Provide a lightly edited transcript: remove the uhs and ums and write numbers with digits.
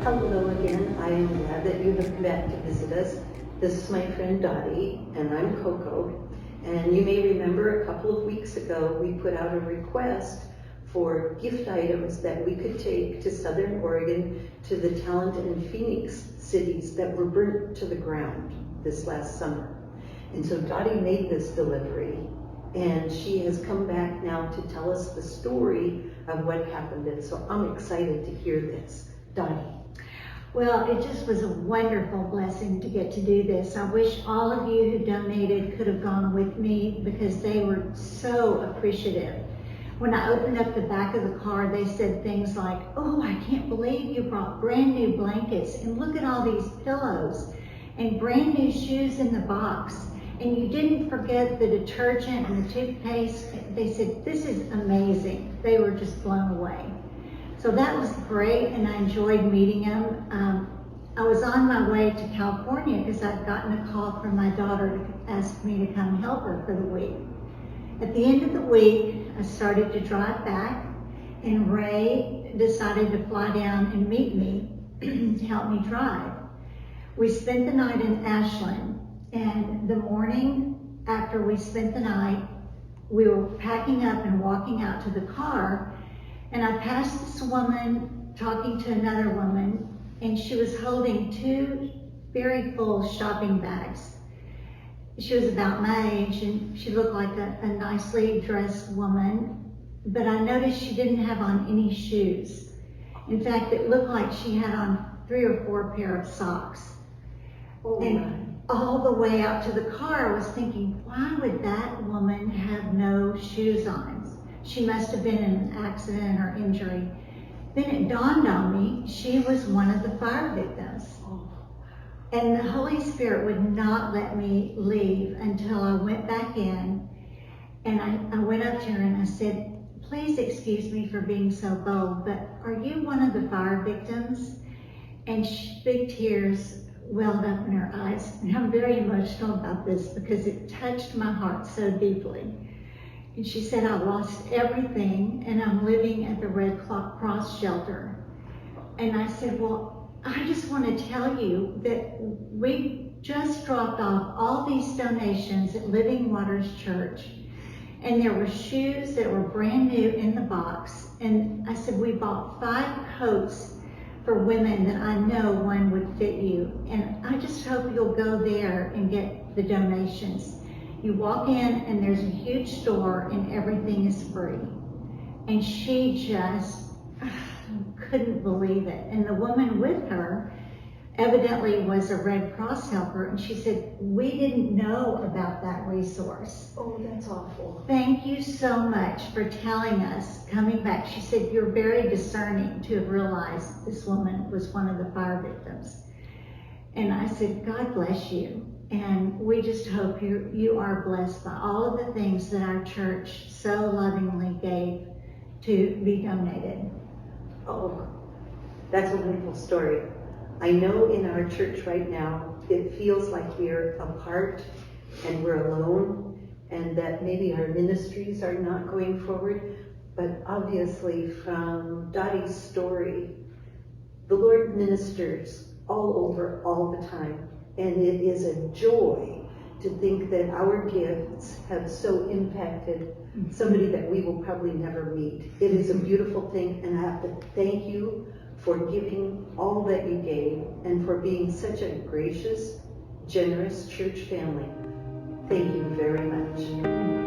Hello again. I am glad that you have come back to visit us. This is my friend Dottie, and I'm Coco. And you may remember a couple of weeks ago, we put out a request for gift items that we could take to Southern Oregon to the Talent and Phoenix cities that were burnt to the ground this last summer. And so Dottie made this delivery, and she has come back now to tell us the story of what happened. And so I'm excited to hear this. Dottie. Well, it just was a wonderful blessing to get to do this. I wish all of you who donated could have gone with me because they were so appreciative. When I opened up the back of the car, they said things like, "Oh, I can't believe you brought brand new blankets, and look at all these pillows, and brand new shoes in the box, and you didn't forget the detergent and the toothpaste." They said, "This is amazing." They were just blown away. So that was great, and I enjoyed meeting them. I was on my way to California because I'd gotten a call from my daughter to ask me to come help her for the week. At the end of the week, I started to drive back, and Ray decided to fly down and meet me to help me drive. We spent the night in Ashland, and the morning after we spent the night, we were packing up and walking out to the car, and I passed this woman talking to another woman, and she was holding two very full shopping bags. She was about my age, and she looked like a nicely dressed woman, but I noticed she didn't have on any shoes. In fact, it looked like she had on 3 or 4 pair of socks. Oh, and all the way out to the car, I was thinking, why would that woman have no shoes on? She must have been in an accident or injury. Then it dawned on me, she was one of the fire victims. And the Holy Spirit would not let me leave until I went back in, and I went up to her and I said, "Please excuse me for being so bold, but are you one of the fire victims?" And big tears welled up in her eyes. And I'm very emotional about this because it touched my heart so deeply. And she said, "I lost everything, and I'm living at the Red Cross shelter." And I said, "Well, I just want to tell you that we just dropped off all these donations at Living Waters Church, and there were shoes that were brand new in the box. And I said, we bought 5 coats for women that I know one would fit you. And I just hope you'll go there and get the donations. You walk in and there's a huge store and everything is free." And she just couldn't believe it. And the woman with her evidently was a Red Cross helper, and she said, "We didn't know about that resource." Oh, that's awful. "Thank you so much for telling us," coming back. She said, "You're very discerning to have realized this woman was one of the fire victims." And I said, "God bless you. And we just hope you are blessed by all of the things that our church so lovingly gave to be donated." Oh, that's a wonderful story. I know in our church right now, it feels like we're apart and we're alone, and that maybe our ministries are not going forward. But obviously from Dottie's story, the Lord ministers all over all the time. And it is a joy to think that our gifts have so impacted somebody that we will probably never meet. It is a beautiful thing, and I have to thank you for giving all that you gave and for being such a gracious, generous church family. Thank you very much.